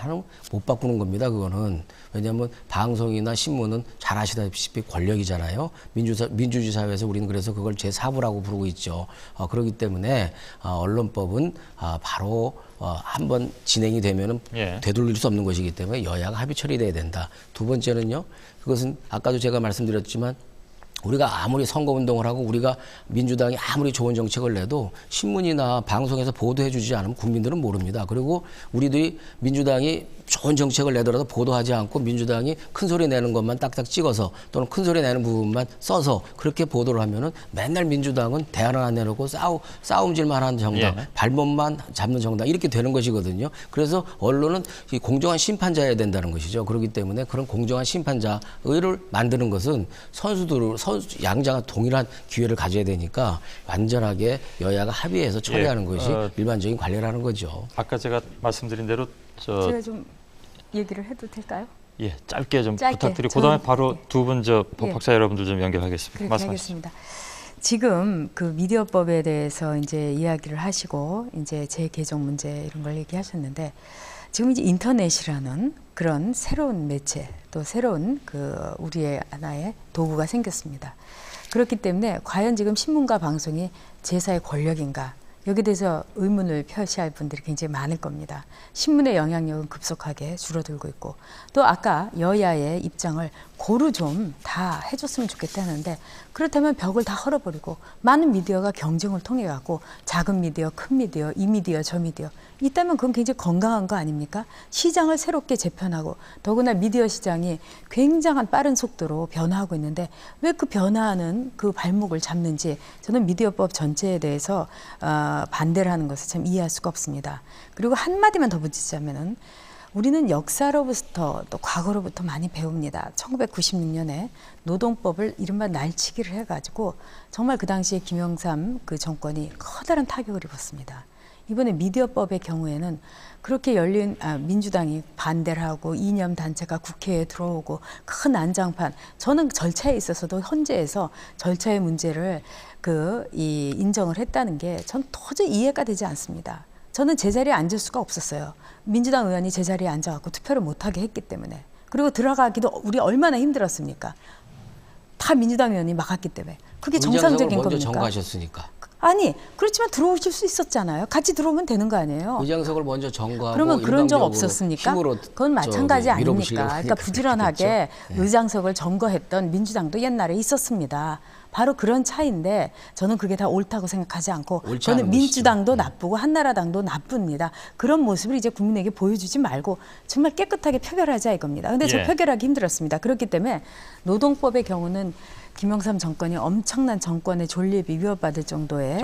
못 바꾸는 겁니다. 그거는. 왜냐하면 방송이나 신문은 잘 아시다시피 권력이잖아요. 민주주의 사회에서 우리는 그래서 그걸 제4부라고 부르고 있죠. 그렇기 때문에 언론법은 바로 한번 진행이 되면은 되돌릴 수 없는 것이기 때문에 여야가 합의 처리돼야 된다. 두 번째는요. 그것은 아까도 제가 말씀드렸지만 우리가 아무리 선거운동을 하고 우리가 민주당이 아무리 좋은 정책을 내도 신문이나 방송에서 보도해 주지 않으면 국민들은 모릅니다. 그리고 우리들이 민주당이 좋은 정책을 내더라도 보도하지 않고 민주당이 큰 소리 내는 것만 딱딱 찍어서 또는 큰 소리 내는 부분만 써서 그렇게 보도를 하면은 맨날 민주당은 대안을 안 내놓고 싸움질만 하는 정당, 발목만 잡는 정당 이렇게 되는 것이거든요. 그래서 언론은 이 공정한 심판자여야 된다는 것이죠. 그렇기 때문에 그런 공정한 심판자를 만드는 것은 양자가 동일한 기회를 가져야 되니까 완전하게 여야가 합의해서 처리하는 것이 일반적인 관례라는 거죠. 아까 제가 말씀드린 대로 제가 좀 얘기를 해도 될까요? 예, 짧게 좀 부탁드리고 그다음에 바로 두 분 법학자 여러분들 좀 연결하겠습니다. 말씀하시죠. 지금 그 미디어법에 대해서 이제 이야기를 하시고 이제 재개정 문제 이런 걸 얘기하셨는데 지금 이제 인터넷이라는 그런 새로운 매체 또 새로운 그 우리의 하나의 도구가 생겼습니다. 그렇기 때문에 과연 지금 신문과 방송이 제4의 권력인가? 여기에 대해서 의문을 표시할 분들이 굉장히 많을 겁니다. 신문의 영향력은 급속하게 줄어들고 있고 또 아까 여야의 입장을 고루 좀 다 해줬으면 좋겠다는데 그렇다면 벽을 다 헐어버리고 많은 미디어가 경쟁을 통해 갖고 작은 미디어, 큰 미디어, 이 미디어, 저 미디어 있다면 그건 굉장히 건강한 거 아닙니까? 시장을 새롭게 재편하고 더구나 미디어 시장이 굉장한 빠른 속도로 변화하고 있는데 왜 그 변화하는 그 발목을 잡는지 저는 미디어법 전체에 대해서 반대를 하는 것을 참 이해할 수가 없습니다. 그리고 한마디만 더 붙이자면은 우리는 역사로부터 또 과거로부터 많이 배웁니다. 1996년에 노동법을 이른바 날치기를 해가지고 정말 그 당시에 김영삼 그 정권이 커다란 타격을 입었습니다. 이번에 미디어법의 경우에는 그렇게 열린 민주당이 반대를 하고 이념 단체가 국회에 들어오고 큰 난장판. 저는 절차에 있어서도 헌재에서 절차의 문제를 인정을 했다는 게 전 도저히 이해가 되지 않습니다. 저는 제자리에 앉을 수가 없었어요. 민주당 의원이 제자리에 앉아갖고 투표를 못하게 했기 때문에. 그리고 들어가기도 우리 얼마나 힘들었습니까? 다 민주당 의원이 막았기 때문에. 그게 정상적인 겁니까? 먼저 정거하셨으니까. 아니, 그렇지만 들어오실 수 있었잖아요. 같이 들어오면 되는 거 아니에요? 의장석을 먼저 정거하고 그러면 그런 적 없었습니까? 그건 마찬가지 아닙니까? 그러니까 부지런하게 의장석을 정거했던 민주당도 옛날에 있었습니다. 바로 그런 차이인데 저는 그게 다 옳다고 생각하지 않고 저는 민주당도 나쁘고 한나라당도 나쁩니다. 그런 모습을 이제 국민에게 보여주지 말고 정말 깨끗하게 표결하자 이겁니다. 근데 저 표결하기 힘들었습니다. 그렇기 때문에 노동법의 경우는 김영삼 정권이 엄청난 정권의 존립이 위협받을 정도의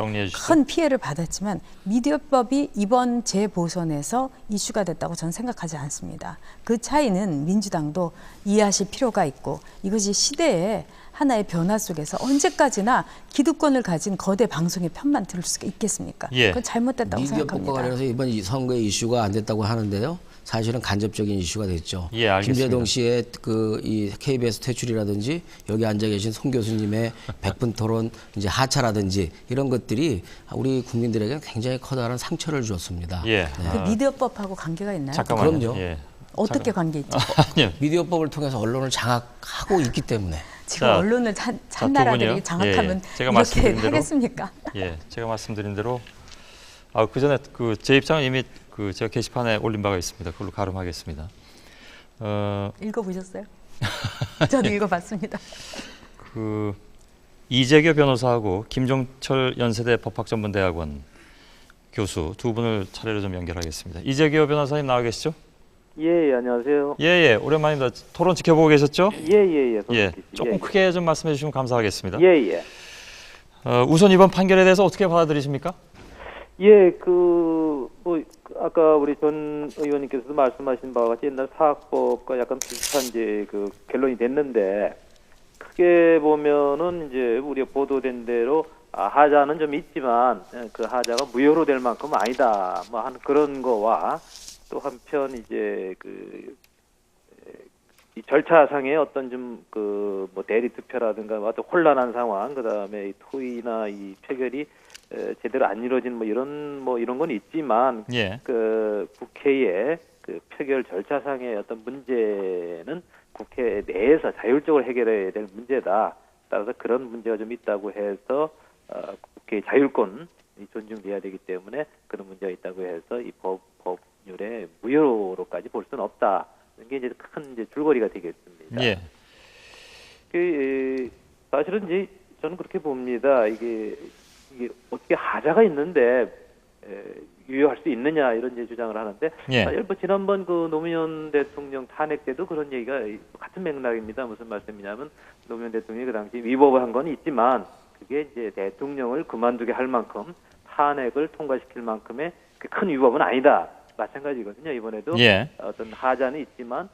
큰 피해를 받았지만 미디어법이 이번 재보선에서 이슈가 됐다고 저는 생각하지 않습니다. 그 차이는 민주당도 이해하실 필요가 있고 이것이 시대의 하나의 변화 속에서 언제까지나 기득권을 가진 거대 방송의 편만 들을 수가 있겠습니까? 그건 잘못됐다고 생각합니다. 미디어법과 관련해서 이번 선거에 이슈가 안 됐다고 하는데요. 사실은 간접적인 이슈가 됐죠. 김재동 씨의 이 KBS 퇴출이라든지 여기 앉아 계신 송 교수님의 100분 토론 이제 하차라든지 이런 것들이 우리 국민들에게 굉장히 커다란 상처를 주었습니다. 그 미디어법하고 관계가 있나요? 잠깐만요. 그럼요. 어떻게 관계 있죠? 미디어법을 통해서 언론을 장악하고 있기 때문에. 지금 언론을 한 나라들이 장악하면 이렇게 하겠습니까? 제가 말씀드린 대로 그 전에 제 입장은 이미 제가 게시판에 올린 바가 있습니다. 그걸로 가름하겠습니다. 읽어보셨어요? 저도 읽어봤습니다. 이재교 변호사하고 김종철 연세대 법학전문대학원 교수 두 분을 차례로 좀 연결하겠습니다. 이재교 변호사님 나와 계시죠? 예, 안녕하세요. 예, 오랜만입니다. 토론 지켜보고 계셨죠? 예. 조금 크게 좀 말씀해 주시면 감사하겠습니다. 예. 우선 이번 판결에 대해서 어떻게 받아들이십니까? 아까 우리 전 의원님께서도 말씀하신 바와 같이 옛날 사학법과 약간 비슷한 이제 결론이 됐는데 크게 보면은 이제 우리가 보도된 대로 하자는 좀 있지만 그 하자가 무효로 될 만큼은 아니다. 뭐 한 그런 거와 또 한편 이제 이 절차상의 어떤 좀 뭐 대리 투표라든가 어떤 혼란한 상황, 그다음에 이 토의나 이 표결이 제대로 안 이루어진 이런 건 있지만 국회의 그 표결 절차상의 어떤 문제는 국회 내에서 자율적으로 해결해야 될 문제다. 따라서 그런 문제가 좀 있다고 해서 국회의 자율권이 존중돼야 되기 때문에 그런 문제가 있다고 해서 이 법률의 무효로까지 볼 수는 없다. 이게 이제 큰 이제 줄거리가 되겠습니다. 예. 사실은 이제 저는 그렇게 봅니다. 이게 어떻게 하자가 있는데 유효할 수 있느냐 이런 이제 주장을 하는데 예. 사실 뭐 지난번 그 노무현 대통령 탄핵 때도 그런 얘기가 같은 맥락입니다. 무슨 말씀이냐면 노무현 대통령이 그 당시 위법을 한 건 있지만 그게 이제 대통령을 그만두게 할 만큼 탄핵을 통과시킬 만큼의 큰 위법은 아니다. 마찬가지거든요. 이번에도 예. 어떤 하자는 있지만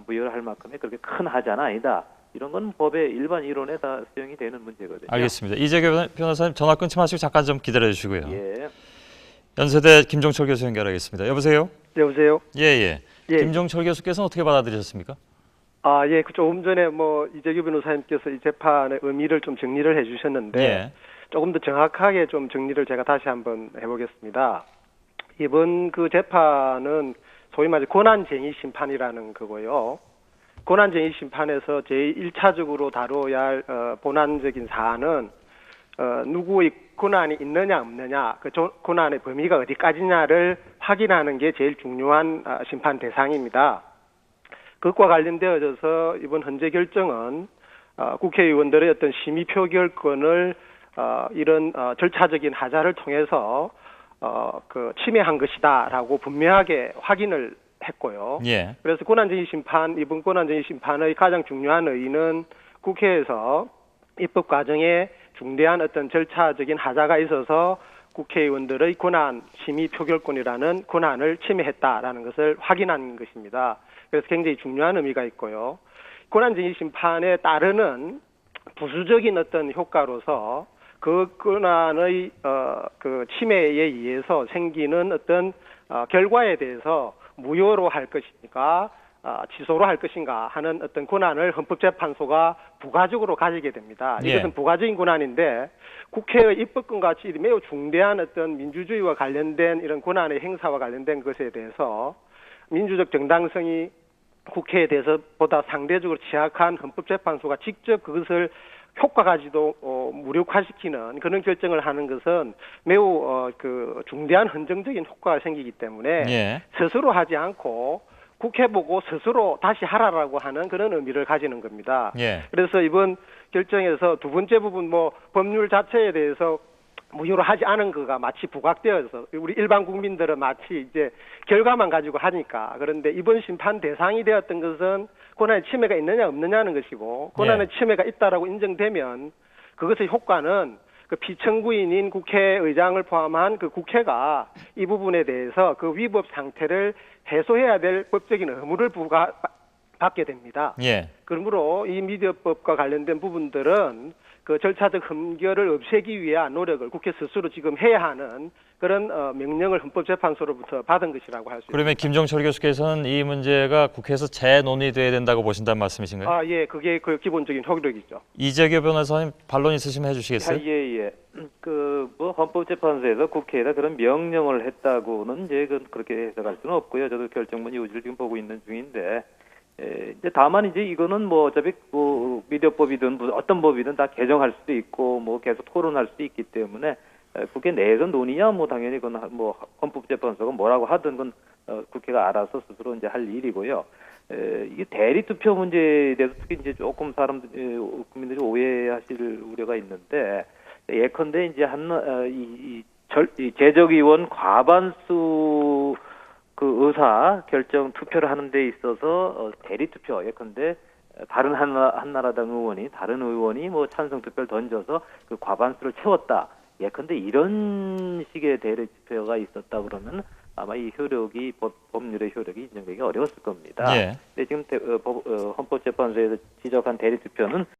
무효를 할 만큼의 그렇게 큰 하자는 아니다. 이런 건 법의 일반 이론에 다 수용이 되는 문제거든요. 알겠습니다. 이재규 변호사님 전화 끊지 마시고 잠깐 좀 기다려 주시고요. 예. 연세대 김종철 교수 연결하겠습니다. 여보세요? 여보세요? 예. 예. 김종철 교수께서는 어떻게 받아들이셨습니까? 예. 그 조금 전에 이재규 변호사님께서 이 재판의 의미를 좀 정리를 해주셨는데 예. 조금 더 정확하게 좀 정리를 제가 다시 한번 해보겠습니다. 이번 그 재판은 소위 말해 권한쟁의 심판이라는 거고요. 권한쟁의 심판에서 제1차적으로 다뤄야 할 본안적인 사안은 누구의 권한이 있느냐 없느냐, 그 권한의 범위가 어디까지냐를 확인하는 게 제일 중요한 심판 대상입니다. 그것과 관련되어져서 이번 헌재 결정은 국회의원들의 어떤 심의 표결권을 이런 절차적인 하자를 통해서 침해한 것이다라고 분명하게 확인을 했고요. 예. 그래서 이번 권한쟁의 심판의 가장 중요한 의의는 국회에서 입법 과정에 중대한 어떤 절차적인 하자가 있어서 국회의원들의 권한 심의 표결권이라는 권한을 침해했다라는 것을 확인한 것입니다. 그래서 굉장히 중요한 의미가 있고요. 권한쟁의 심판에 따르는 부수적인 어떤 효과로서 그 권한의 그 침해에 의해서 생기는 어떤 결과에 대해서 무효로 할 것인가 취소로 할 것인가 하는 어떤 권한을 헌법재판소가 부가적으로 가지게 됩니다. 예. 이것은 부가적인 권한인데 국회의 입법권 같이 매우 중대한 어떤 민주주의와 관련된 이런 권한의 행사와 관련된 것에 대해서 민주적 정당성이 국회에 대해서 보다 상대적으로 취약한 헌법재판소가 직접 그것을 효과 가지도 무력화시키는 그런 결정을 하는 것은 매우 그 중대한 헌정적인 효과가 생기기 때문에 예. 스스로 하지 않고 국회 보고 스스로 다시 하라라고 하는 그런 의미를 가지는 겁니다. 예. 그래서 이번 결정에서 두 번째 부분 법률 자체에 대해서 무효로 하지 않은 거가 마치 부각되어서 우리 일반 국민들은 마치 이제 결과만 가지고 하니까 그런데 이번 심판 대상이 되었던 것은 권한의 침해가 있느냐 없느냐는 것이고 권한의 침해가 있다라고 인정되면 그것의 효과는 그 피청구인인 국회의장을 포함한 그 국회가 이 부분에 대해서 그 위법 상태를 해소해야 될 법적인 의무를 받게 됩니다. 예. 그러므로 이 미디어법과 관련된 부분들은 그 절차적 흠결을 없애기 위한 노력을 국회 스스로 지금 해야 하는 그런 명령을 헌법재판소로부터 받은 것이라고 할 수 있습니다. 그러면 김종철 교수께서는 이 문제가 국회에서 재논의돼야 된다고 보신다는 말씀이신가요? 예, 그게 그 기본적인 효력이죠. 이재규 변호사님 반론 있으시면 해주시겠어요? 예. 헌법재판소에서 국회에다 그런 명령을 했다고는 이제 그렇게 해석할 수는 없고요. 저도 결정문 요지를 지금 보고 있는 중인데, 이제 다만 이제 이거는 어차피 미디어법이든 어떤 법이든 다 개정할 수도 있고 계속 토론할 수도 있기 때문에 국회 내에서 논의야 당연히 그건 헌법재판소가 뭐라고 하든 그건 국회가 알아서 스스로 이제 할 일이고요. 이게 대리 투표 문제에 대해서 특히 이제 조금 국민들이 오해하실 우려가 있는데 예컨대 이제 이 재적의원 과반수 그 의사 결정 투표를 하는 데 있어서 대리 투표 예컨대 다른 한나라당 의원이 다른 의원이 찬성 투표를 던져서 그 과반수를 채웠다. 예컨대 이런 식의 대리 투표가 있었다 그러면 아마 이 효력이 법률의 효력이 인정되기 어려웠을 겁니다. 예. 근데 지금 헌법재판소에서 지적한 대리 투표는